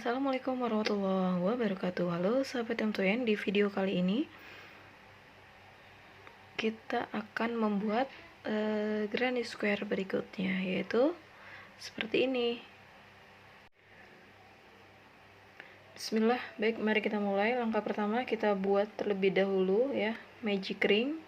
Assalamualaikum warahmatullahi wabarakatuh. Halo sahabat M2N, di video kali ini kita akan membuat granny square berikutnya, yaitu seperti ini. Bismillah. Baik, mari kita mulai. Langkah pertama kita buat terlebih dahulu ya magic ring.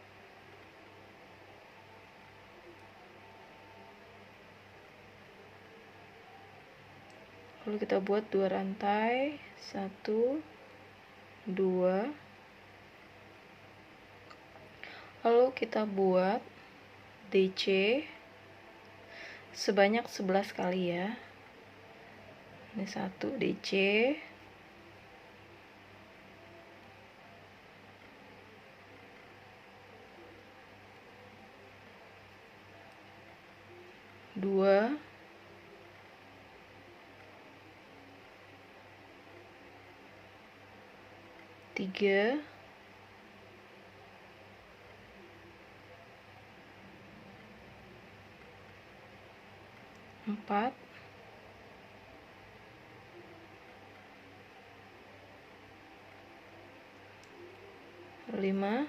Lalu kita buat 2 rantai, 1 2. Lalu kita buat DC sebanyak 11 kali ya. Ini 1 DC, dua, tiga, empat, lima,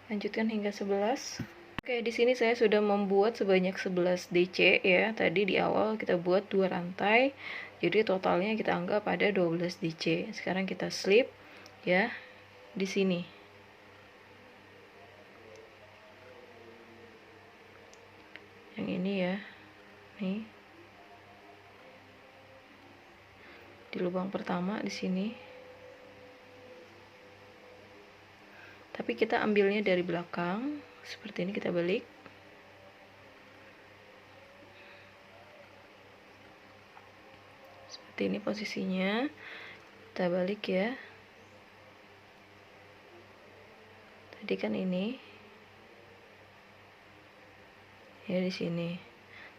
lanjutkan hingga 11. Oke, di sini saya sudah membuat sebanyak 11 DC ya. Tadi di awal kita buat 2 rantai. Jadi totalnya kita anggap ada 12 DC. Sekarang kita slip ya di sini. Yang ini ya. Nih. Di lubang pertama di sini. Tapi kita ambilnya dari belakang. Seperti ini, kita balik. Seperti ini posisinya. Kita balik ya. Tadi kan ini. Ya di sini.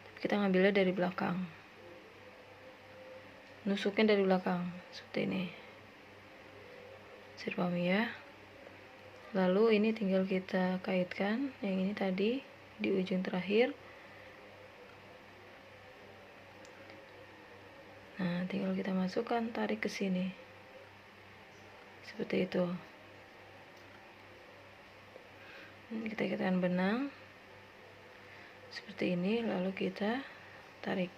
Tapi kita ngambilnya dari belakang. Nusuknya dari belakang seperti ini. Bisa dipahami ya. Lalu ini tinggal kita kaitkan yang ini tadi di ujung terakhir. Nah, tinggal kita masukkan, tarik ke sini. Seperti itu. Kita ikatkan benang seperti ini, lalu kita tarik.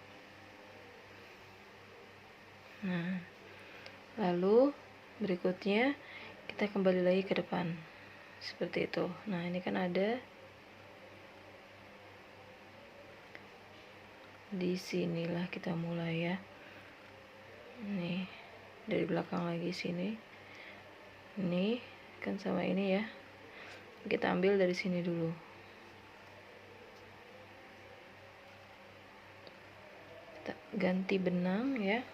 Nah, lalu berikutnya kita kembali lagi ke depan. Seperti itu. Nah, ini kan ada di sinilah kita mulai ya. Nih, dari belakang lagi sini. Ini kan sama ini ya. Kita ambil dari sini dulu. Kita ganti benang ya.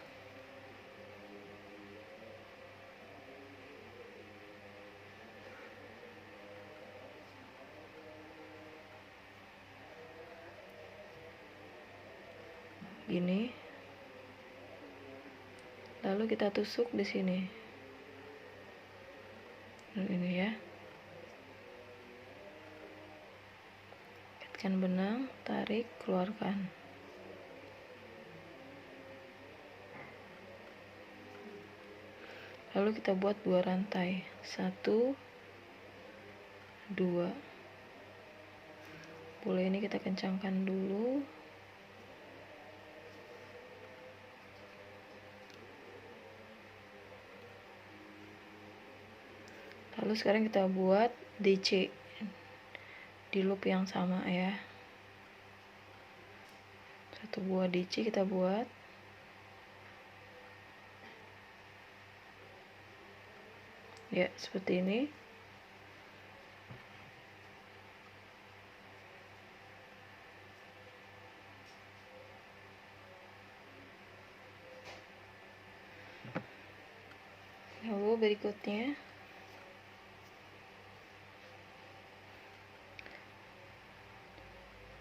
Gini. Lalu kita tusuk di sini. Ini ya. Ikatkan benang, tarik, keluarkan. Lalu kita buat 2 rantai. 1 2. Boleh ini kita kencangkan dulu. Lalu sekarang kita buat DC di loop yang sama ya. 1 buah DC kita buat. Ya, seperti ini. Lalu berikutnya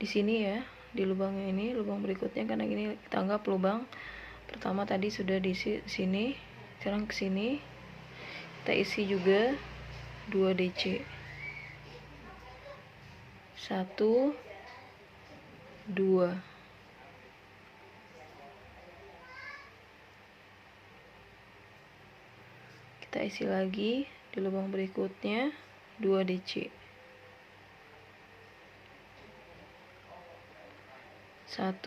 di sini ya, di lubang ini, lubang berikutnya, karena ini kita anggap lubang pertama tadi sudah di sini. Sekarang ke sini kita isi juga 2 DC. 1 2. kita isi lagi di lubang berikutnya 2 DC. 1,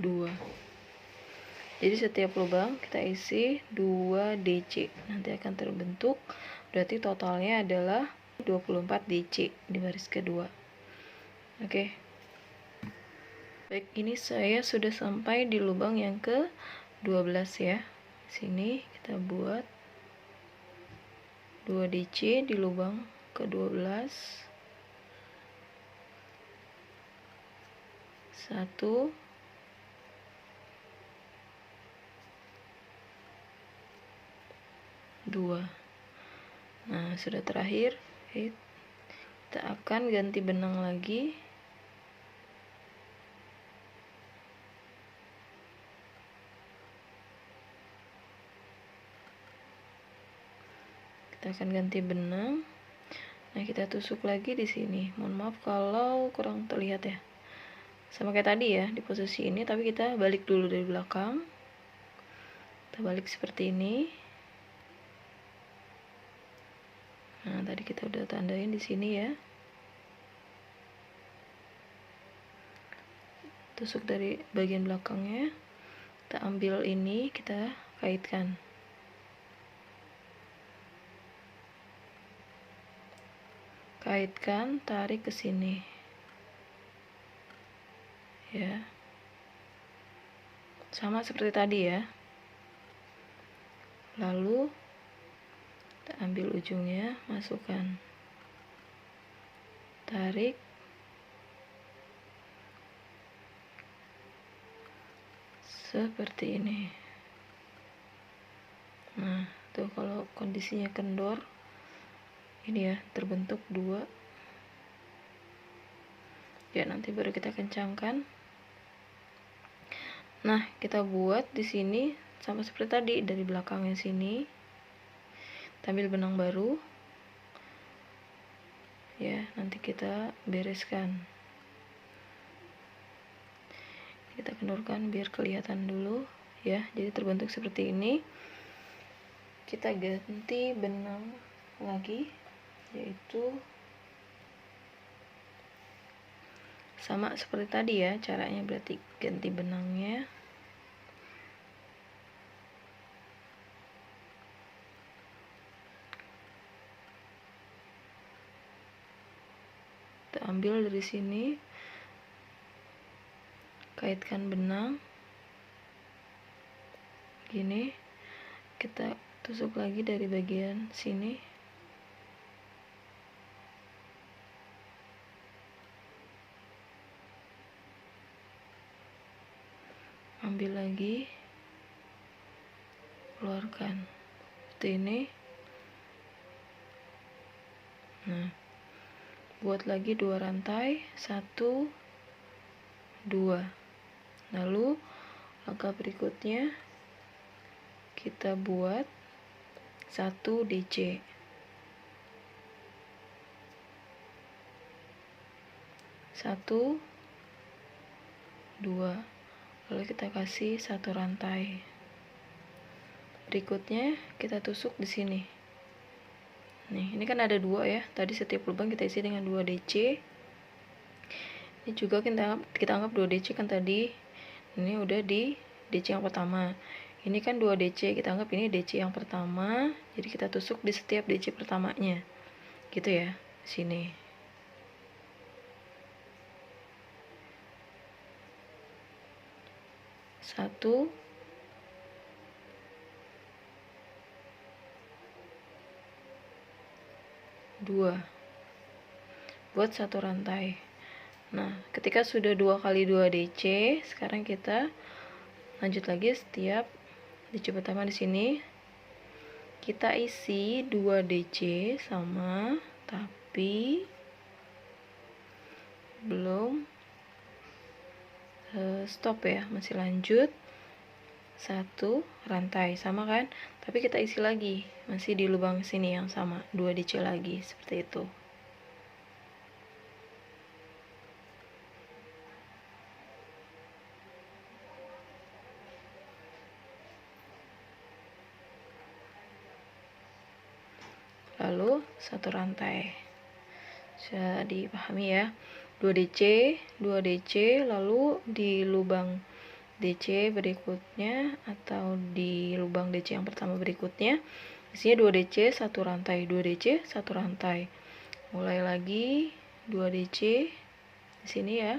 2. Jadi setiap lubang kita isi 2 DC. Nanti akan terbentuk, berarti totalnya adalah 24 DC di baris kedua. Oke. Baik, ini saya sudah sampai di lubang yang ke-12 ya. Sini kita buat 2 DC di lubang ke-12. 1, 2. Nah, sudah terakhir. Kita akan ganti benang lagi. Kita akan ganti benang. Nah, kita tusuk lagi di sini. Mohon maaf kalau kurang terlihat ya. Sama kayak tadi ya, di posisi ini, tapi kita balik dulu dari belakang. Kita balik seperti ini. Nah, tadi kita udah tandain di sini ya. Tusuk dari bagian belakangnya. Kita ambil ini, kita kaitkan. Kaitkan, tarik ke sini. Ya. Sama seperti tadi ya. Lalu kita ambil ujungnya, masukkan. Tarik. Seperti ini. Nah, tuh kalau kondisinya kendor, ini ya, terbentuk 2. Ya, nanti baru kita kencangkan. Nah, kita buat di sini sama seperti tadi, dari belakangnya sini. Kita ambil benang baru. Ya, nanti kita bereskan. Kita kendorkan biar kelihatan dulu ya. Jadi terbentuk seperti ini. Kita ganti benang lagi, yaitu sama seperti tadi ya caranya, berarti ganti benangnya. Kita ambil dari sini, kaitkan benang gini, kita tusuk lagi dari bagian sini. Ambil lagi, keluarkan seperti ini. Nah, buat lagi 2 rantai, 1, 2. Lalu langkah berikutnya kita buat 1 DC. 1, 2. Lalu kita kasih 1 rantai. Berikutnya kita tusuk di sini. Nih, ini kan ada 2 ya. Tadi setiap lubang kita isi dengan 2 DC. Ini juga kita anggap 2 DC kan tadi. Ini udah di DC yang pertama. Ini kan 2 DC, kita anggap ini DC yang pertama. Jadi kita tusuk di setiap DC pertamanya. Gitu ya, sini. Satu, 2. Buat 1 rantai. Nah, ketika sudah 2 kali 2 DC, sekarang kita lanjut lagi. Setiap DC pertama di sini kita isi 2 DC sama, tapi belum stop ya, masih lanjut 1 rantai sama kan, tapi kita isi lagi masih di lubang sini yang sama, 2 DC lagi, seperti itu. lalu satu rantai. Bisa dipahami ya. 2 DC, 2 DC, lalu di lubang DC berikutnya atau di lubang DC yang pertama berikutnya isinya 2 DC, satu rantai, 2 DC, satu rantai. Mulai lagi 2 DC di sini ya.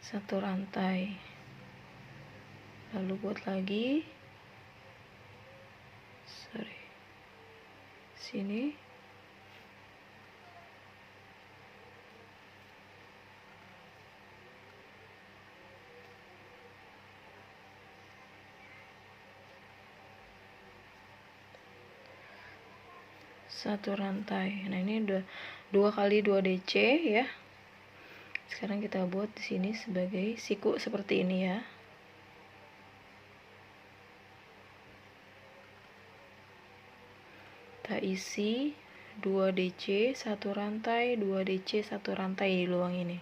Satu rantai, lalu buat lagi sini, satu rantai. Nah, ini udah 2 kali 2 DC ya. Sekarang kita buat di sini sebagai siku seperti ini ya. Kita isi 2 DC, satu rantai, 2 DC, satu rantai di lubang ini.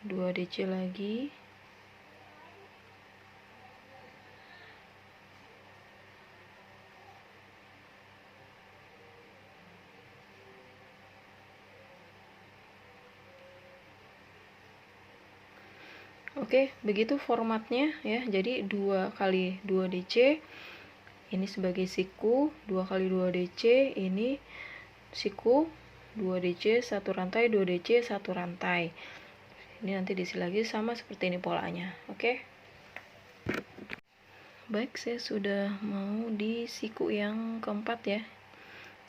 Dua DC lagi. Oke, begitu formatnya ya. Jadi 2 kali 2 DC ini sebagai siku, 2 kali 2 DC ini siku, 2 DC satu rantai, 2 DC satu rantai. Ini nanti diisi lagi sama seperti ini polanya. Oke. Baik, saya sudah mau di siku yang keempat ya.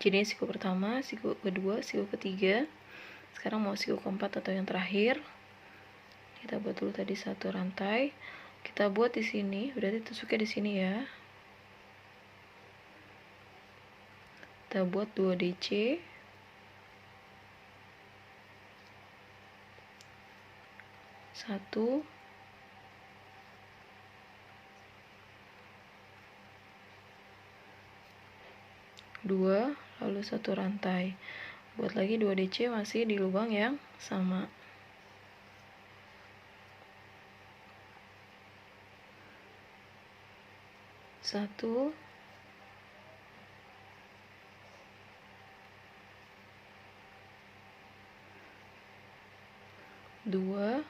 Jadi siku pertama, siku kedua, siku ketiga. Sekarang mau siku keempat atau yang terakhir. Kita buat dulu tadi satu rantai. Kita buat di sini, berarti tusuknya di sini ya. Kita buat 2 DC. Satu. Dua, lalu satu rantai. Buat lagi 2 DC masih di lubang yang sama. Satu, dua,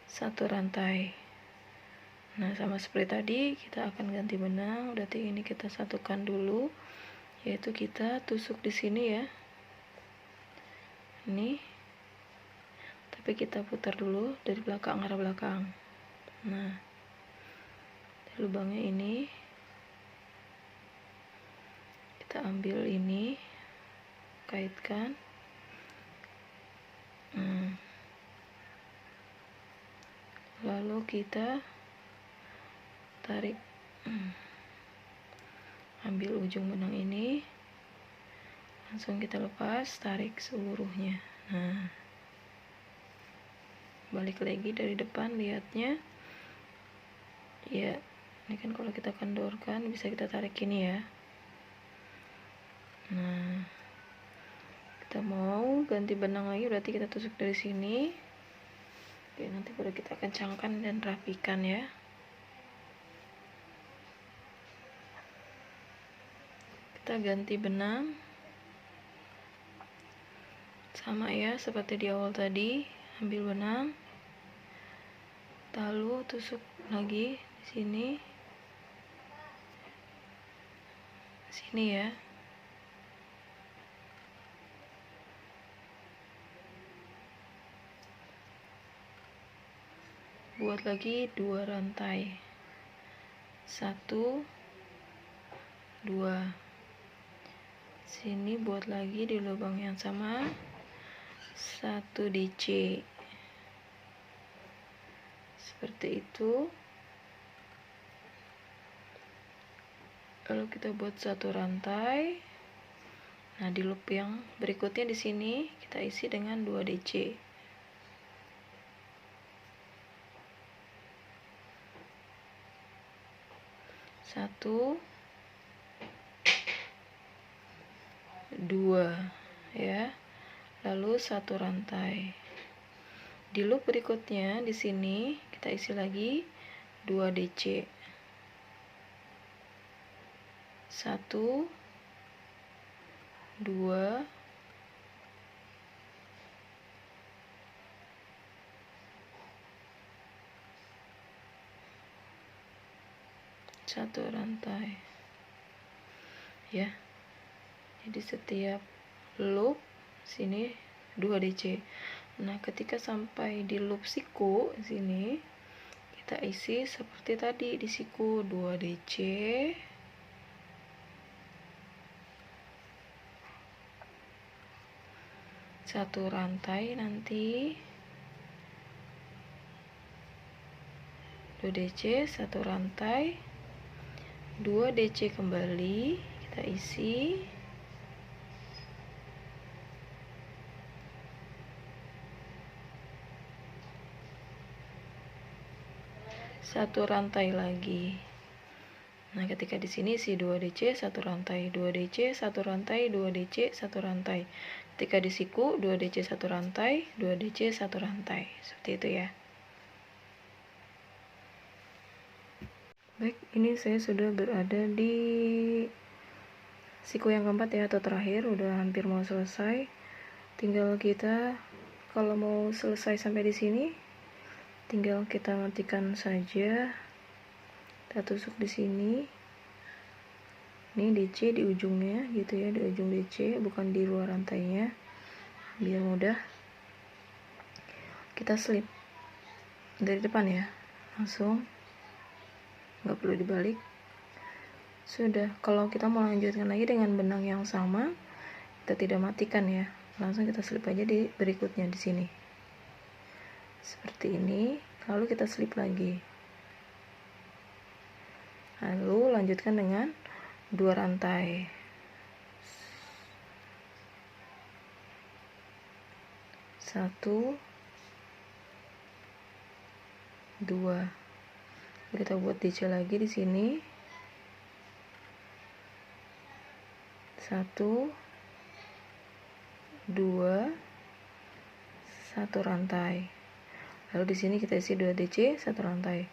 satu rantai. Nah, sama seperti tadi, kita akan ganti benang. Berarti ini kita satukan dulu, yaitu kita tusuk di sini ya. Ini, tapi kita putar dulu dari belakang, arah belakang. Nah, lubangnya ini kita ambil ini, kaitkan. Lalu kita tarik, ambil ujung benang ini, langsung kita lepas, tarik seluruhnya. Nah, balik lagi dari depan, lihatnya ya. Ini kan kalau kita kendorkan bisa kita tarik ini ya. Nah, kita mau ganti benang lagi, berarti kita tusuk dari sini. Oke, nanti baru kita kencangkan dan rapikan ya. Kita ganti benang sama ya seperti di awal tadi. Ambil benang, lalu tusuk lagi di sini. Sini ya. Buat lagi 2 rantai. 1, 2. Sini buat lagi di lubang yang sama 1 DC. Seperti itu. Lalu kita buat satu rantai. Nah, di loop yang berikutnya di sini kita isi dengan 2 DC. 1 2 ya. Lalu 1 rantai. Di loop berikutnya di sini kita isi lagi 2 DC. 1 2 1 rantai ya. Jadi setiap loop sini 2 DC. Nah, ketika sampai di loop siku sini kita isi seperti tadi di siku 2 DC, 1 rantai nanti 2 DC, 1 rantai, 2 DC kembali kita isi, 1 rantai lagi. Nah, ketika di sini isi 2 DC 1 rantai, 2 DC 1 rantai, 2 DC 1 rantai. Ketika di siku 2 DC 1 rantai, 2 DC 1 rantai. Seperti itu ya. Baik, ini saya sudah berada di siku yang keempat ya, atau terakhir, udah hampir mau selesai. Tinggal kita kalau mau selesai sampai di sini, tinggal kita matikan saja. Kita tusuk di sini. Ini DC di ujungnya gitu ya, di ujung DC, bukan di luar rantainya. Biar mudah. Kita slip dari depan ya. Langsung. Nggak perlu dibalik. Sudah, kalau kita mau lanjutkan lagi dengan benang yang sama, kita tidak matikan ya. Langsung kita slip aja di berikutnya di sini. Seperti ini, lalu kita slip lagi. Lalu lanjutkan dengan 2 rantai. 1 2. Kita buat DC lagi di sini. 1 2 1 rantai. Lalu di sini kita isi 2 DC 1 rantai.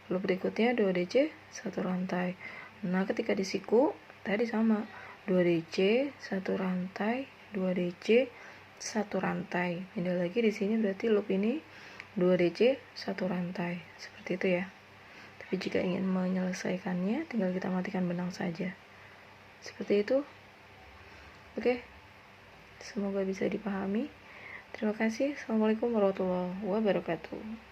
Lalu berikutnya 2 DC 1 rantai. Nah, ketika di siku tadi sama 2 DC 1 rantai, 2 DC 1 rantai. Beda lagi di sini berarti loop ini 2 DC 1 rantai. Seperti itu ya. Tapi jika ingin menyelesaikannya, tinggal kita matikan benang saja. Seperti itu. Oke. Semoga bisa dipahami. Terima kasih. Assalamualaikum warahmatullahi wabarakatuh.